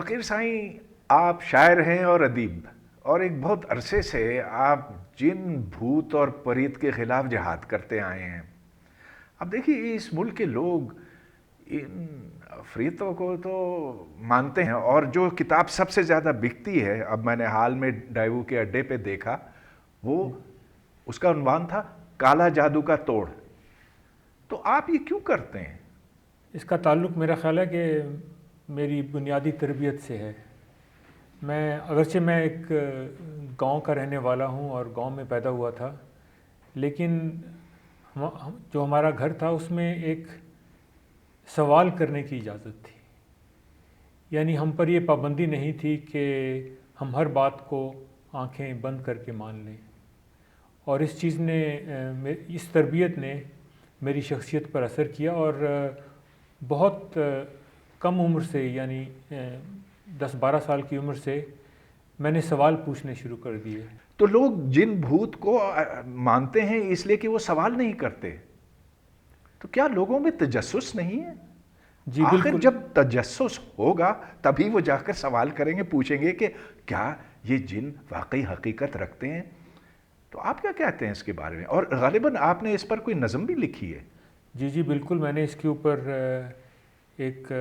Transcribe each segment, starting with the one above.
فقیر سائیں آپ شاعر ہیں اور ادیب، اور ایک بہت عرصے سے آپ جن بھوت اور پریت کے خلاف جہاد کرتے آئے ہیں۔ اب دیکھیے اس ملک کے لوگ ان عفریتوں کو تو مانتے ہیں، اور جو کتاب سب سے زیادہ بکتی ہے، اب میں نے حال میں ڈائیو کے اڈے پہ دیکھا، وہ اس کا عنوان تھا کالا جادو کا توڑ۔ تو آپ یہ کیوں کرتے ہیں؟ اس کا تعلق میرا خیال ہے کہ میری بنیادی تربیت سے ہے۔ اگرچہ میں ایک گاؤں کا رہنے والا ہوں اور گاؤں میں پیدا ہوا تھا، لیکن جو ہمارا گھر تھا اس میں ایک سوال کرنے کی اجازت تھی، یعنی ہم پر یہ پابندی نہیں تھی کہ ہم ہر بات کو آنکھیں بند کر کے مان لیں، اور اس چیز نے اس تربیت نے میری شخصیت پر اثر کیا، اور بہت کم عمر سے، یعنی 10-12 سال کی عمر سے میں نے سوال پوچھنے شروع کر دیے۔ تو لوگ جن بھوت کو مانتے ہیں اس لیے کہ وہ سوال نہیں کرتے، تو کیا لوگوں میں تجسس نہیں ہے؟ جی آخر بالکل۔ جب تجسس ہوگا تبھی وہ جا کر سوال کریں گے، پوچھیں گے کہ کیا یہ جن واقعی حقیقت رکھتے ہیں؟ تو آپ کیا کہتے ہیں اس کے بارے میں؟ اور غالباً آپ نے اس پر کوئی نظم بھی لکھی ہے۔ جی بالکل، میں نے اس کے اوپر ایک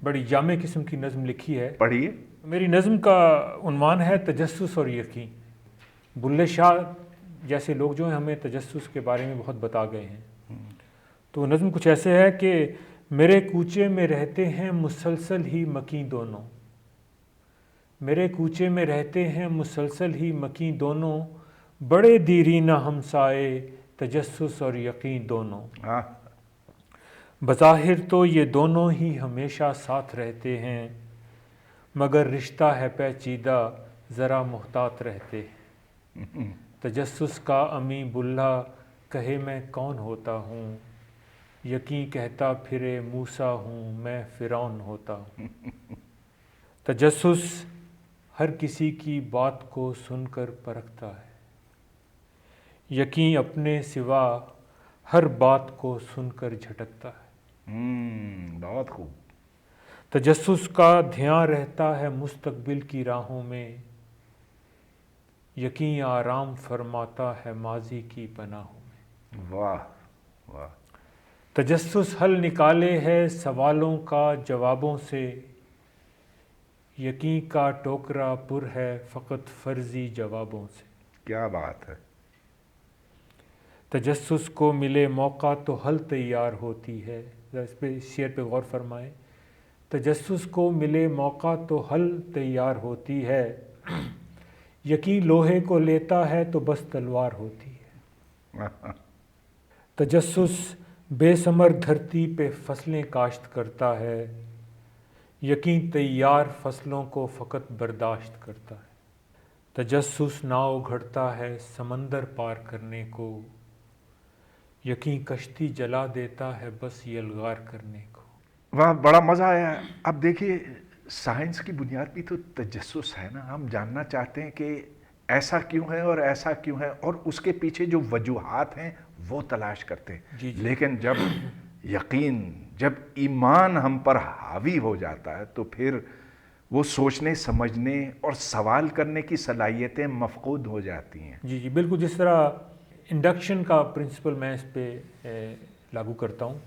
بڑی جامع قسم کی نظم لکھی ہے۔ پڑھیے۔ میری نظم کا عنوان ہے تجسس اور یقین۔ بلے شاہ جیسے لوگ جو ہیں ہمیں تجسس کے بارے میں بہت بتا گئے ہیں۔ تو نظم کچھ ایسے ہے کہ میرے کوچے میں رہتے ہیں مسلسل ہی مکیں دونوں، میرے کوچے میں رہتے ہیں مسلسل ہی مکیں دونوں، بڑے دیرینہ ہمسائے تجسس اور یقین دونوں، بظاہر تو یہ دونوں ہی ہمیشہ ساتھ رہتے ہیں، مگر رشتہ ہے پیچیدہ ذرا محتاط رہتے ہیں، تجسس کا امی بلّا کہے میں کون ہوتا ہوں، یقین کہتا پھرے موسیٰ ہوں میں فرعون ہوتا ہوں، تجسس ہر کسی کی بات کو سن کر پرکھتا ہے، یقین اپنے سوا ہر بات کو سن کر جھٹکتا ہے، بہت خوب۔ تجسس کا دھیان رہتا ہے مستقبل کی راہوں میں، یقین آرام فرماتا ہے ماضی کی پناہوں میں، واہ واہ۔ تجسس حل نکالے ہے سوالوں کا جوابوں سے، یقین کا ٹوکرا پر ہے فقط فرضی جوابوں سے، کیا بات ہے۔ تجسس کو ملے موقع تو حل تیار ہوتی ہے، اس پہ شعر پہ غور فرمائیں، تجسس کو ملے موقع تو حل تیار ہوتی ہے، یقین لوہے کو لیتا ہے تو بس تلوار ہوتی ہے، تجسس بے ثمر دھرتی پہ فصلیں کاشت کرتا ہے، یقین تیار فصلوں کو فقط برداشت کرتا ہے، تجسس ناؤ گھڑتا ہے سمندر پار کرنے کو، یقین کشتی جلا دیتا ہے بس یلغار کرنے کو۔ واہ، بڑا مزہ آیا۔ اب دیکھیے سائنس کی بنیاد بھی تو تجسس ہے نا، ہم جاننا چاہتے ہیں کہ ایسا کیوں ہے اور ایسا کیوں ہے، اور اس کے پیچھے جو وجوہات ہیں وہ تلاش کرتے ہیں۔ جی لیکن جب یقین، جب ایمان ہم پر حاوی ہو جاتا ہے تو پھر وہ سوچنے سمجھنے اور سوال کرنے کی صلاحیتیں مفقود ہو جاتی ہیں۔ جی بالکل، جس طرح انڈکشن کا پرنسپل میں اس پہ لاگو کرتا ہوں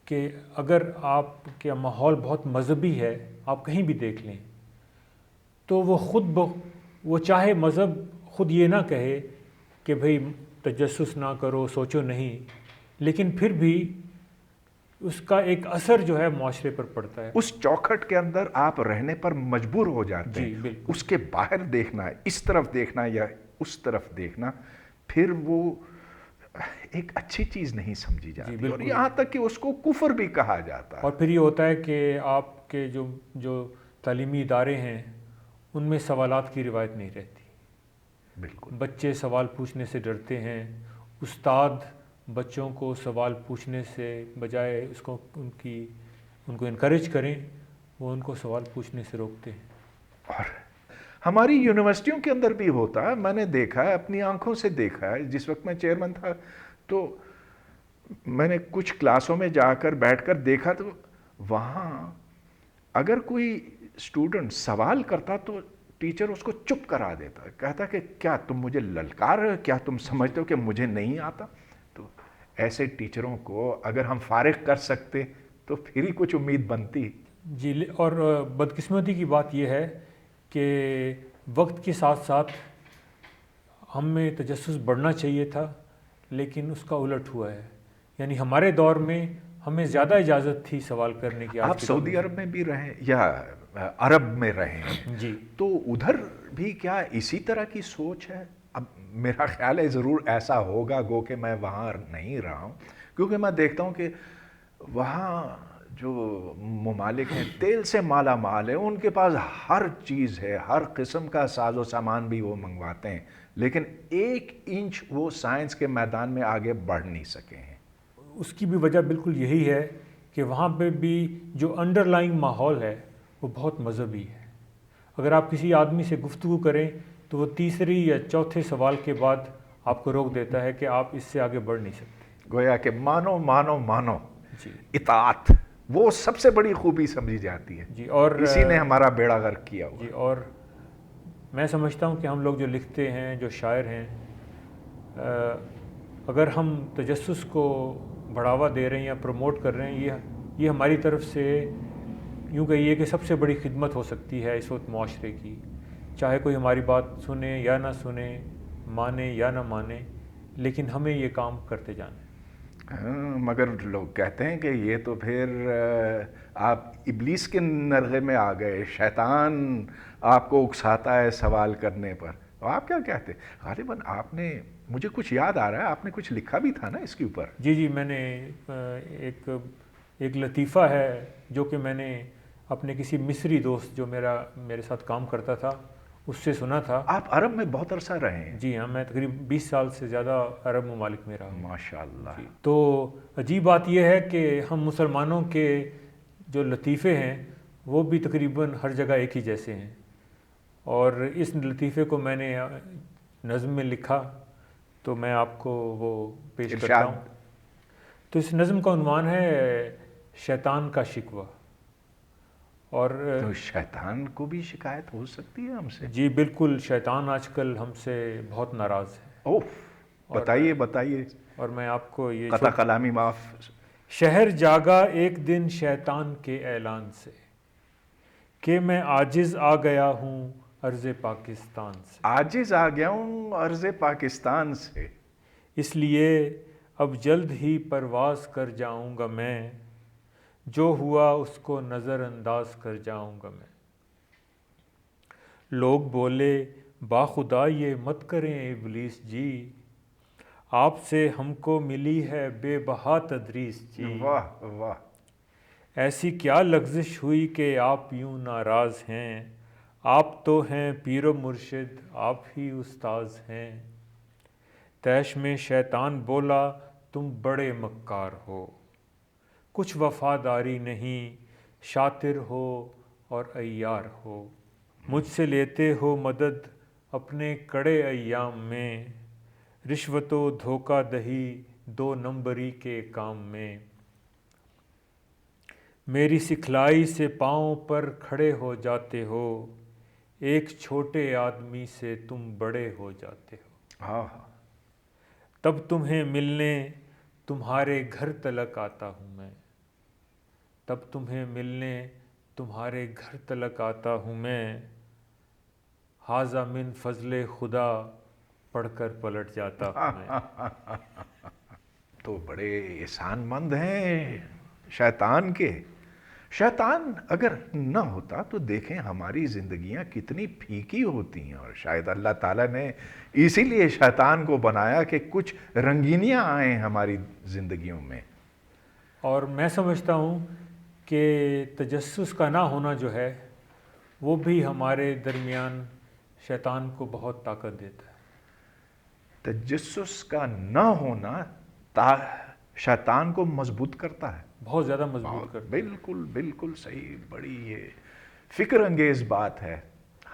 کہ اگر آپ کا ماحول بہت مذہبی ہے، آپ کہیں بھی دیکھ لیں تو وہ چاہے مذہب خود یہ نہ کہے کہ بھئی تجسس نہ کرو، سوچو نہیں، لیکن پھر بھی اس کا ایک اثر جو ہے معاشرے پر پڑتا ہے۔ اس چوکھٹ کے اندر آپ رہنے پر مجبور ہو جاتے ہیں۔ جی بالکل۔ اس کے باہر دیکھنا، اس طرف دیکھنا یا اس طرف دیکھنا، پھر وہ ایک اچھی چیز نہیں سمجھی جاتی، اور یہاں تک کہ اس کو کفر بھی کہا جاتا ہے۔ اور پھر یہ ہوتا ہے کہ آپ کے جو تعلیمی ادارے ہیں ان میں سوالات کی روایت نہیں رہتی، بالکل۔ بچے سوال پوچھنے سے ڈرتے ہیں، استاد بچوں کو سوال پوچھنے سے بجائے اس کو ان کو انکریج کریں، وہ ان کو سوال پوچھنے سے روکتے ہیں۔ اور ہماری یونیورسٹیوں کے اندر بھی ہوتا ہے، میں نے دیکھا ہے، اپنی آنکھوں سے دیکھا ہے۔ جس وقت میں چیئرمین تھا تو میں نے کچھ کلاسوں میں جا کر بیٹھ کر دیکھا تو وہاں اگر کوئی اسٹوڈنٹ سوال کرتا تو ٹیچر اس کو چپ کرا دیتا، کہتا کہ کیا تم مجھے للکار رہے ہو، کیا تم سمجھتے ہو کہ مجھے نہیں آتا؟ تو ایسے ٹیچروں کو اگر ہم فارغ کر سکتے تو پھر ہی کچھ امید بنتی۔ جی، اور بدقسمتی کی بات یہ ہے کہ وقت کے ساتھ ساتھ ہم میں تجسس بڑھنا چاہیے تھا، لیکن اس کا الٹ ہوا ہے۔ یعنی ہمارے دور میں ہمیں زیادہ اجازت تھی سوال کرنے کی۔ آپ سعودی عرب میں بھی رہیں یا عرب میں رہیں، جی، تو ادھر بھی کیا اسی طرح کی سوچ ہے؟ اب میرا خیال ہے ضرور ایسا ہوگا، گو کہ میں وہاں نہیں رہا ہوں، کیونکہ میں دیکھتا ہوں کہ وہاں جو ممالک ہیں تیل سے مالا مال ہے، ان کے پاس ہر چیز ہے، ہر قسم کا ساز و سامان بھی وہ منگواتے ہیں، لیکن 1 انچ وہ سائنس کے میدان میں آگے بڑھ نہیں سکے ہیں۔ اس کی بھی وجہ بالکل یہی ہے کہ وہاں پہ بھی جو انڈر لائنگ ماحول ہے وہ بہت مذہبی ہے۔ اگر آپ کسی آدمی سے گفتگو کریں تو وہ تیسری یا چوتھے سوال کے بعد آپ کو روک دیتا ہے کہ آپ اس سے آگے بڑھ نہیں سکتے۔ گویا کہ مانو مانو مانو، جی، اطاعت وہ سب سے بڑی خوبی سمجھی جاتی ہے۔ جی، اور اسی نے ہمارا بیڑا غرق کیا ہوا۔ جی، اور میں سمجھتا ہوں کہ ہم لوگ جو لکھتے ہیں، جو شاعر ہیں، اگر ہم تجسس کو بڑھاوا دے رہے ہیں یا پروموٹ کر رہے ہیں، یہ ہماری طرف سے یوں کہیے کہ سب سے بڑی خدمت ہو سکتی ہے اس وقت معاشرے کی۔ چاہے کوئی ہماری بات سنے یا نہ سنے، مانے یا نہ مانے، لیکن ہمیں یہ کام کرتے جانا ہے۔ مگر لوگ کہتے ہیں کہ یہ تو پھر آپ ابلیس کے نرغے میں آ گئے، شیطان آپ کو اکساتا ہے سوال کرنے پر۔ آپ کیا کہتے ہیں؟ غالباً آپ نے، مجھے کچھ یاد آ رہا ہے، آپ نے کچھ لکھا بھی تھا نا اس کے اوپر؟ جی، میں نے ایک لطیفہ ہے جو کہ میں نے اپنے کسی مصری دوست جو میرے ساتھ کام کرتا تھا اس سے سنا تھا۔ آپ عرب میں بہت عرصہ رہے ہیں؟ جی ہاں، میں تقریباً 20 سال سے زیادہ عرب ممالک میں رہا ہوں۔ ماشاء اللہ۔ جی، تو عجیب بات یہ ہے کہ ہم مسلمانوں کے جو لطیفے ہیں وہ بھی تقریباً ہر جگہ ایک ہی جیسے ہیں، اور اس لطیفے کو میں نے نظم میں لکھا تو میں آپ کو وہ پیش کرتا ہوں۔ تو اس نظم کا عنوان ہے شیطان کا شکوہ۔ اور تو شیطان کو بھی شکایت ہو سکتی ہے ہم سے؟ جی بالکل، شیطان آج کل ہم سے بہت ناراض ہے۔ اوہ، بتائیے بتائیے۔ اور میں آپ کو یہ قطع کلامی معاف۔ شہر جاگا ایک دن شیطان کے اعلان سے کہ میں عاجز آ گیا ہوں ارض پاکستان سے۔ عاجز آ گیا ہوں ارض پاکستان سے، اس لیے اب جلد ہی پرواز کر جاؤں گا میں، جو ہوا اس کو نظر انداز کر جاؤں گا میں۔ لوگ بولے باخدا یہ مت کریں ابلیس جی، آپ سے ہم کو ملی ہے بے بہا تدریس جی۔ واہ واہ، ایسی کیا لغزش ہوئی کہ آپ یوں ناراض ہیں، آپ تو ہیں پیر و مرشد، آپ ہی استاذ ہیں۔ طیش میں شیطان بولا تم بڑے مکار ہو، کچھ وفاداری نہیں، شاطر ہو اور عیار ہو، مجھ سے لیتے ہو مدد اپنے کڑے ایام میں، رشوت و دھوکہ دہی 2 نمبری کے کام میں۔ میری سکھلائی سے پاؤں پر کھڑے ہو جاتے ہو، ایک چھوٹے آدمی سے تم بڑے ہو جاتے ہو۔ ہاں، تب تمہیں ملنے تمہارے گھر تلک آتا ہوں میں، تب تمہیں ملنے تمہارے گھر تلک آتا ہوں میں، ھذا من فضل خدا پڑھ کر پلٹ جاتا ہوں میں۔ تو بڑے احسان مند ہیں شیطان کے۔ شیطان اگر نہ ہوتا تو دیکھیں ہماری زندگیاں کتنی پھیکی ہوتی ہیں، اور شاید اللہ تعالیٰ نے اسی لیے شیطان کو بنایا کہ کچھ رنگینیاں آئیں ہماری زندگیوں میں۔ اور میں سمجھتا ہوں کہ تجسس کا نہ ہونا جو ہے وہ بھی ہمارے درمیان شیطان کو بہت طاقت دیتا ہے۔ تجسس کا نہ ہونا شیطان کو مضبوط کرتا ہے، بہت زیادہ مضبوط کرتا ہے۔ بالکل بالکل صحیح، بڑی یہ فکر انگیز بات ہے۔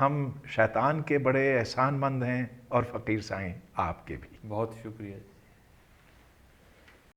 ہم شیطان کے بڑے احسان مند ہیں، اور فقیر سائیں آپ کے بھی۔ بہت شکریہ۔